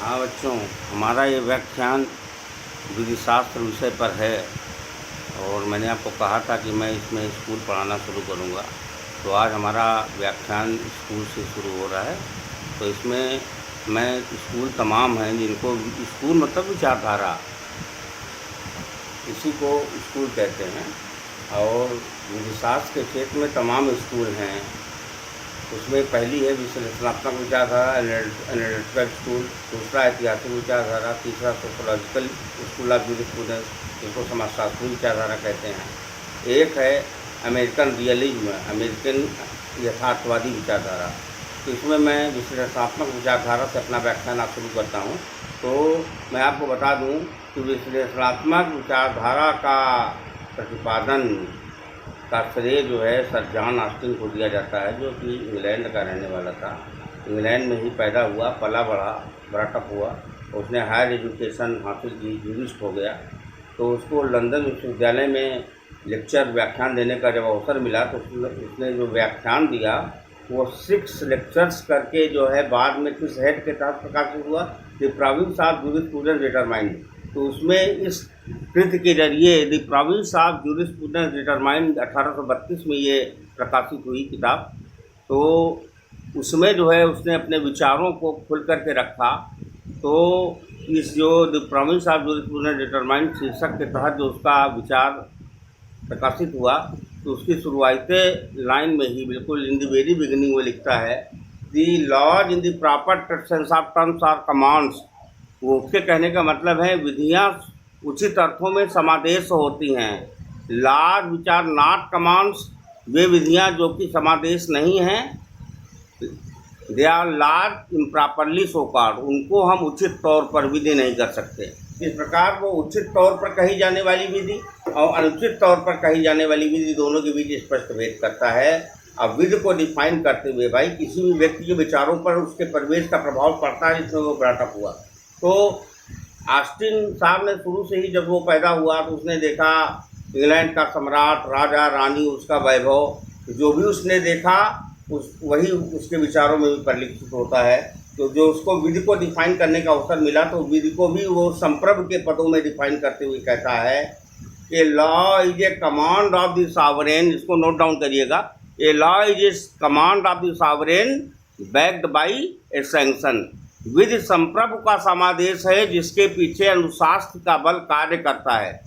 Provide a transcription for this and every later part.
हाँ बच्चों, हमारा ये व्याख्यान विधि शास्त्र विषय पर है और मैंने आपको कहा था कि मैं इसमें स्कूल पढ़ाना शुरू करूँगा। तो आज हमारा व्याख्यान स्कूल से शुरू हो रहा है। तो इसमें मैं स्कूल तमाम हैं जिनको स्कूल मतलब विचारधारा, इसी को स्कूल कहते हैं। और विधि शास्त्र के क्षेत्र में तमाम स्कूल हैं। उसमें पहली है विश्लेषणात्मक विचारधारा एनालिटिकल स्कूल, दूसरा ऐतिहासिक विचारधारा, तीसरा सोशोलॉजिकल स्कूल ऑफ जूरिस्प्रूडेंस, जिसको समाजशास्त्री विचारधारा कहते हैं। एक है अमेरिकन रियलिज्म, अमेरिकन यथार्थवादी विचारधारा। तो इसमें मैं विश्लेषणात्मक विचारधारा से अपना व्याख्यान आप शुरू करता हूँ। तो मैं आपको बता दूँ कि विश्लेषणात्मक विचारधारा का प्रतिपादन का श्रेय जो है सर जॉन ऑस्टिन को दिया जाता है, जो कि इंग्लैंड का रहने वाला था। इंग्लैंड में ही पैदा हुआ, पला बढ़ा, ब्रॉटअप हुआ। उसने हायर एजुकेशन हासिल की, जूरिस्ट हो गया। तो उसको लंदन विश्वविद्यालय में लेक्चर व्याख्यान देने का जब अवसर मिला तो उसने जो व्याख्यान दिया वो 6 लेक्चर्स करके जो है बाद में किस हेड के तहत प्रकाशित हुआ, the province of jurisprudence determined. तो उसमें इस कृति के जरिए the province of jurisprudence determined 1832 में ये प्रकाशित हुई किताब। तो उसमें जो है उसने अपने विचारों को खुल करके रखा। तो इस जो the province of jurisprudence determined शीर्षक के तहत जो उसका विचार प्रकाशित हुआ, तो उसकी शुरुआती लाइन में ही बिल्कुल इन द वेरी बिगिनिंग में लिखता है, the laws in the proper sense of terms are commands. वो उसके कहने का मतलब है विधियाँ उचित अर्थों में समादेश होती हैं। Laws which are not commands, वे विधियाँ जो कि समादेश नहीं हैं, they are laws improperly so called, उनको हम उचित तौर पर विधि नहीं कर सकते। इस प्रकार वो उचित तौर पर कही जाने वाली विधि और अनुचित तौर पर कही जाने वाली विधि दोनों के बीच स्पष्ट भेद करता है। अब विधि को डिफाइन करते हुए भाई किसी भी व्यक्ति के विचारों पर उसके परिवेश का प्रभाव पड़ता है जिसमें वो ब्रॉटअप हुआ। तो ऑस्टिन साहब ने शुरू से ही जब वो पैदा हुआ तो उसने देखा इंग्लैंड का सम्राट, राजा, रानी, उसका वैभव, जो भी उसने देखा वही उसके विचारों में भी परिलक्षित होता है। तो जो उसको विधि को डिफाइन करने का अवसर मिला तो विधि को भी वो संप्रभु के पदों में डिफाइन करते हुए कहता है कि law is a command of the sovereign, इसको नोट डाउन करिएगा, a law is a command of the sovereign backed by a sanction. विधि संप्रभु का समादेश है जिसके पीछे अनुशास्त्र का बल कार्य करता है।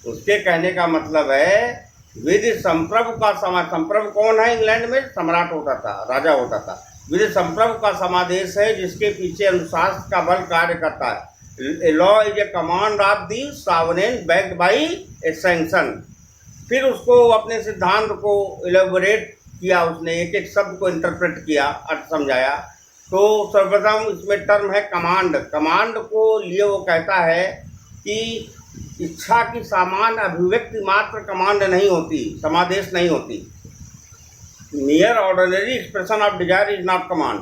उसके कहने का मतलब है विधि संप्रभु का संप्रभु कौन है? इंग्लैंड में सम्राट होता था, राजा होता था। विधि संप्रभु का समादेश है जिसके पीछे अनुशास्त्र का बल कार्य करता है। Law is a command of the sovereign backed by a sanction. फिर उसको अपने सिद्धांत को इलेबोरेट किया, उसने एक एक शब्द को इंटरप्रेट किया, अर्थ समझाया। तो सर्वप्रथम इसमें टर्म है कमांड। कमांड को लिए वो कहता है कि इच्छा की सामान्य अभिव्यक्ति मात्र कमांड नहीं होती, समादेश नहीं होती। Mayor ordinary expression of desire is not command.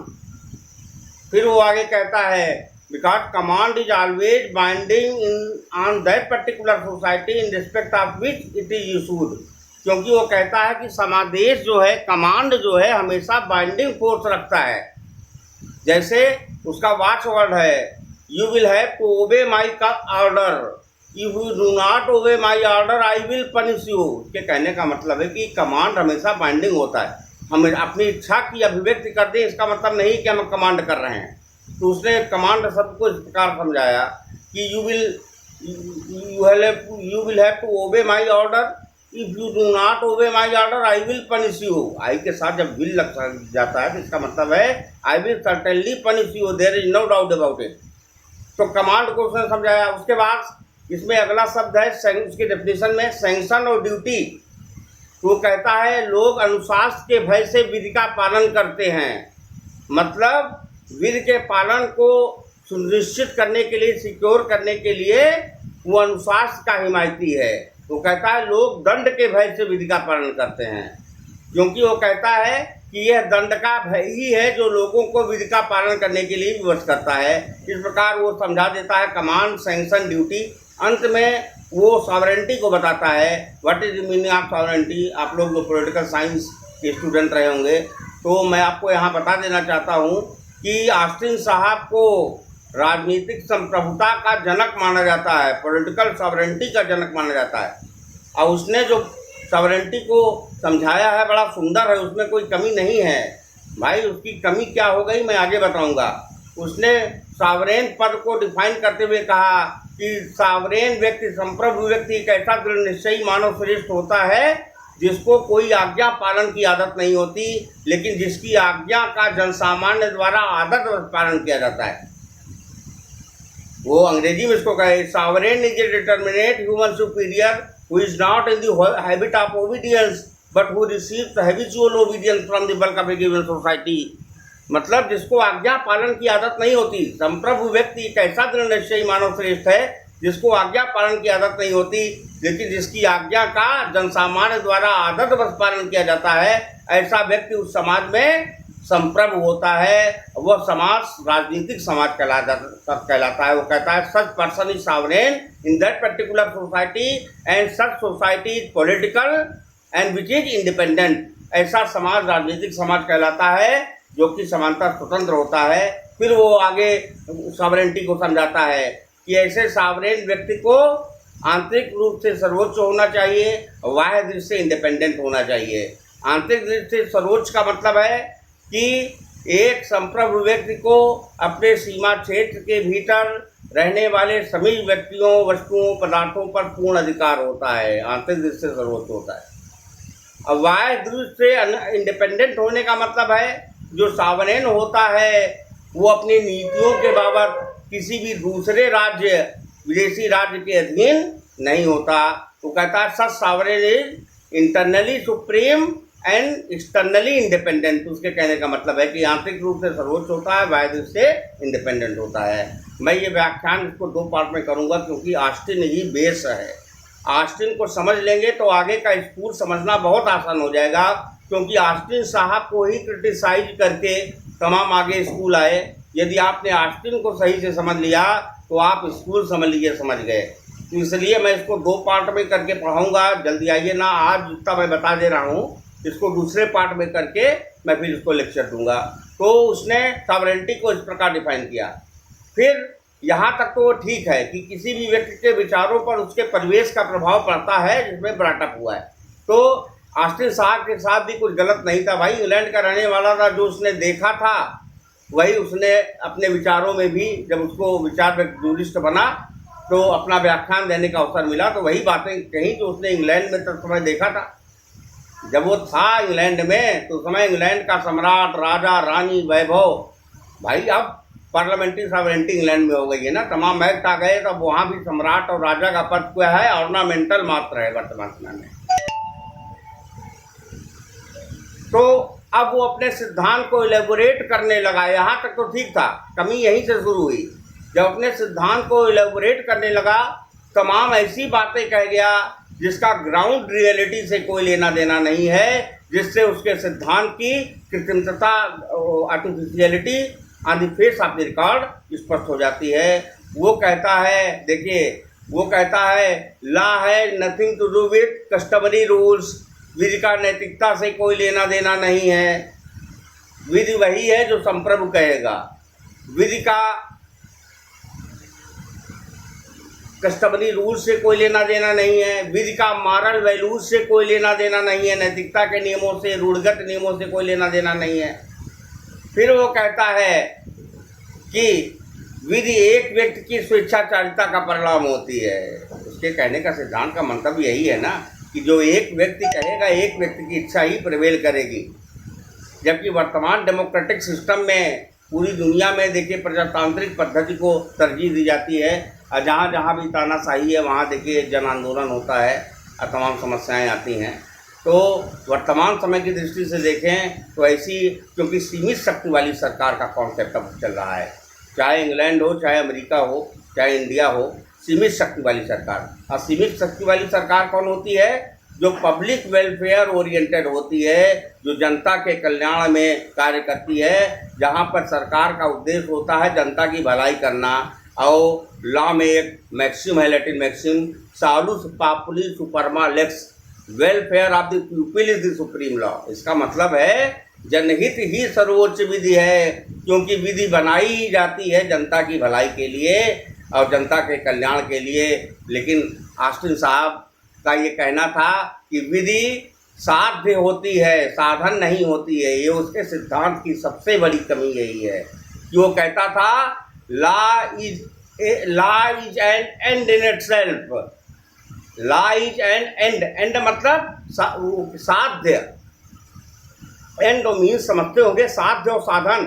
फिर वो आगे कहता है because command is always binding in on that particular society in respect of which it is used. क्योंकि वो कहता है कि समादेश जो है, कमांड जो है, हमेशा बाइंडिंग फोर्स रखता है। जैसे उसका वॉच वर्ड है you will have to obey my का order, if you do not obey my order I will punish you. उसके कहने का मतलब है कि कमांड हमेशा बाइंडिंग होता है। हम अपनी इच्छा की अभिव्यक्ति कर दें इसका मतलब नहीं कि हम कमांड कर रहे हैं। तो उसने कमांड शब्द को इस प्रकार समझाया कि you will have to obey my order, if you do not obey my order I will punish you. आई के साथ जब विल लग जाता है तो इसका मतलब है I will certainly punish you, there is no doubt about it. तो कमांड को उसने समझाया। उसके बाद इसमें अगला शब्द है उसकी डेफिनेशन में सैंक्शन और ड्यूटी। वो कहता है लोग अनुशासन के भय से विधि का पालन करते हैं, मतलब विधि के पालन को सुनिश्चित करने के लिए, सिक्योर करने के लिए वो अनुशासन का हिमायती है। वो कहता है लोग दंड के भय से विधि का पालन करते हैं, क्योंकि वो कहता है कि यह दंड का भय ही है जो लोगों को विधि का पालन करने के लिए विवश करता है। इस प्रकार वो समझा देता है कमांड, सैंक्शन, ड्यूटी। अंत में वो सॉवरेंटी को बताता है। What is the meaning of sovereignty? आप लोग जो पॉलिटिकल साइंस के स्टूडेंट रहे होंगे तो मैं आपको यहाँ बता देना चाहता हूँ कि ऑस्टिन साहब को राजनीतिक संप्रभुता का जनक माना जाता है, पॉलिटिकल सॉवरेंटी का जनक माना जाता है। और उसने जो सॉवरेंटी को समझाया है बड़ा सुंदर है, उसमें कोई कमी नहीं है भाई। उसकी कमी क्या हो गई मैं आगे बताऊंगा। उसने सॉवरेन पद को डिफाइन करते हुए कहा कि सॉवरेन व्यक्ति, संप्रभु व्यक्ति एक ऐसा दृढ़ निश्चयी मानव श्रेष्ठ होता है जिसको कोई आज्ञा पालन की आदत नहीं होती, लेकिन जिसकी आज्ञा का जनसामान्य द्वारा आदत पालन किया जाता है। वो अंग्रेजी में इसको कहे, sovereign is a determinate human superior who is not in the habit of obedience but who receives habitual obedience from the bulk of A given society. मतलब जिसको आज्ञा पालन की आदत नहीं होती। संप्रभु व्यक्ति एक ऐसा दृढ़ निश्चयी मानव श्रेष्ठ है जिसको आज्ञा पालन की आदत नहीं होती, लेकिन जिसकी आज्ञा का जनसामान्य द्वारा आदतवश पालन किया जाता है, ऐसा व्यक्ति उस समाज में संप्रभु होता है। वह समाज राजनीतिक समाज कहलाता है। वो कहता है such person is sovereign in that particular society and such society is political and which is independent. ऐसा समाज राजनीतिक समाज कहलाता है जो कि समानता स्वतंत्र होता है। फिर वो आगे सॉवरेंटी को समझाता है कि ऐसे सॉवरेन व्यक्ति को आंतरिक रूप से सर्वोच्च होना चाहिए, बाह्य दृष्टि से इंडिपेंडेंट होना चाहिए। आंतरिक दृष्टि से सर्वोच्च का मतलब है कि एक संप्रभु व्यक्ति को अपने सीमा क्षेत्र के भीतर रहने वाले सभी व्यक्तियों, वस्तुओं, पदार्थों पर पूर्ण अधिकार होता है। आंतरिक दृष्टि से सर्वोच्च होता है। अब बाह्य दृष्टि से इंडिपेंडेंट होने का मतलब है जो सॉवरेन होता है वो अपनी नीतियों के बाबत किसी भी दूसरे राज्य, विदेशी राज्य के अधीन नहीं होता। वो कहता है such sovereign is internally supreme and externally independent. उसके कहने का मतलब है कि आंतरिक रूप से सर्वोच्च होता है, बाह्य रूप से इंडिपेंडेंट होता है। मैं ये व्याख्यान इसको 2 पार्ट में करूंगा क्योंकि ऑस्टिन ही बेस है। ऑस्टिन को समझ लेंगे तो आगे का स्कूल समझना बहुत आसान हो जाएगा, क्योंकि ऑस्टिन साहब को ही क्रिटिसाइज करके तमाम आगे स्कूल आए। यदि आपने ऑस्टिन को सही से समझ लिया तो आप स्कूल समझ लीजिए, समझ गए। तो इसलिए मैं इसको 2 पार्ट में करके पढ़ाऊंगा। जल्दी आइए ना, आज जितना मैं बता दे रहा हूँ इसको दूसरे पार्ट में करके मैं फिर इसको लेक्चर दूंगा। तो उसने सॉवरेंटी को इस प्रकार डिफाइन किया। फिर यहाँ तक तो वो ठीक है कि किसी भी व्यक्ति के विचारों पर उसके परिवेश का प्रभाव पड़ता है जिसमें ब्राटअप हुआ है। तो ऑस्टिन साहब के साथ भी कुछ गलत नहीं था भाई। इंग्लैंड का रहने वाला था, जो उसने देखा था वही उसने अपने विचारों में भी, जब उसको विचार जूरिस्ट बना तो अपना व्याख्यान देने का अवसर मिला तो वही बातें कहीं जो उसने इंग्लैंड में तब समय देखा था। जब वो था इंग्लैंड में तो समय इंग्लैंड का सम्राट, राजा, रानी, वैभव, भाई अब पार्लियामेंट्री सॉवरेंटी इंग्लैंड में हो गई है ना, तमाम एक्ट आ गए। तब वहाँ भी सम्राट और राजा का पद क्या है, ऑर्नामेंटल मात्र है वर्तमान समय में। तो अब वो अपने सिद्धांत को इलेबोरेट करने लगा। यहाँ तक तो ठीक था, कमी यहीं से शुरू हुई। जब अपने सिद्धांत को इलेबोरेट करने लगा तमाम ऐसी बातें कह गया जिसका ग्राउंड रियलिटी से कोई लेना देना नहीं है, जिससे उसके सिद्धांत की कृत्रिमता, artificiality on the face of the record स्पष्ट हो जाती है। वो कहता है, देखिए वो कहता है लॉ है nothing to do with customary rules. विधि का नैतिकता से कोई लेना देना नहीं है। विधि वही है जो संप्रभु कहेगा। विधि का कस्टमरी रूल से कोई लेना देना नहीं है। विधि का मॉरल वैल्यूज से कोई लेना देना नहीं है। नैतिकता के नियमों से, रूढ़गत नियमों से कोई लेना देना नहीं है। फिर वो कहता है कि विधि एक व्यक्ति की स्वेच्छाचारिता का परिणाम होती है। उसके कहने का सिद्धांत का मंतव्य यही है ना कि जो एक व्यक्ति कहेगा, एक व्यक्ति की इच्छा ही प्रिवेल करेगी। जबकि वर्तमान डेमोक्रेटिक सिस्टम में पूरी दुनिया में देखिए प्रजातांत्रिक पद्धति को तरजीह दी जाती है, और जहाँ जहाँ भी तानाशाही है वहाँ देखिए जन आंदोलन होता है और तमाम समस्याएं आती हैं। तो वर्तमान समय की दृष्टि से देखें तो ऐसी, क्योंकि सीमित शक्ति वाली सरकार का कॉन्सेप्ट अब चल रहा है, चाहे इंग्लैंड हो, चाहे अमेरिका हो, चाहे इंडिया हो, सीमित शक्ति वाली सरकार। और सीमित शक्ति वाली सरकार कौन होती है? जो पब्लिक वेलफेयर ओरिएंटेड होती है, जो जनता के कल्याण में कार्य करती है, जहाँ पर सरकार का उद्देश्य होता है जनता की भलाई करना। और लॉ में एक मैक्सिम है, लैटिन मैक्सिम, सालुस पापुली सुपरमा लेक्स, welfare of the people is the supreme law. इसका मतलब है जनहित ही सर्वोच्च विधि है, क्योंकि विधि बनाई जाती है जनता की भलाई के लिए और जनता के कल्याण के लिए। लेकिन ऑस्टिन साहब का ये कहना था कि विधि साध्य होती है, साधन नहीं होती है। ये उसके सिद्धांत की सबसे बड़ी कमी यही है कि वो कहता था law is an and in itself. Law is an and मतलब साध्य, एंड मीन्स समझते होंगे साध्य और साधन।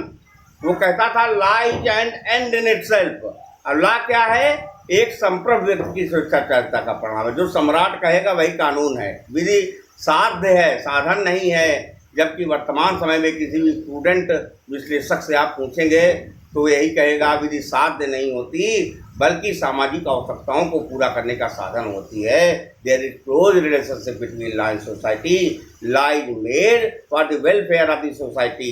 वो कहता था law is an and in itself. और लॉ क्या है? एक संप्रभु व्यक्ति की स्वेच्छाचारिता का परिणाम है। जो सम्राट कहेगा वही कानून है। विधि साध्य है, साधन नहीं है। जबकि वर्तमान समय में किसी भी स्टूडेंट विश्लेषक से आप पूछेंगे तो यही कहेगा विधि साध्य नहीं होती, बल्कि सामाजिक आवश्यकताओं को पूरा करने का साधन होती है। There is close relationship between law and society. Law is made for the welfare of the society.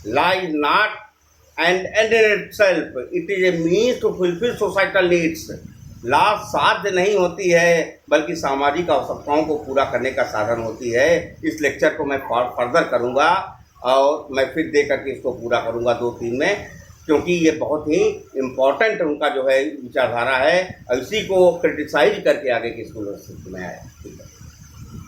Law is not end in itself, it is a means to fulfil societal needs. Law साध्य नहीं होती है, बल्कि सामाजिक आवश्यकताओं को पूरा करने का साधन होती है। इस लेक्चर को मैं फर्दर करूँगा और मैं फिर दे करके इसको पूरा करूँगा 2-3 में, क्योंकि ये बहुत ही इम्पोर्टेंट उनका जो है विचारधारा है। और इसी को क्रिटिसाइज करके आगे के स्कूल में आया।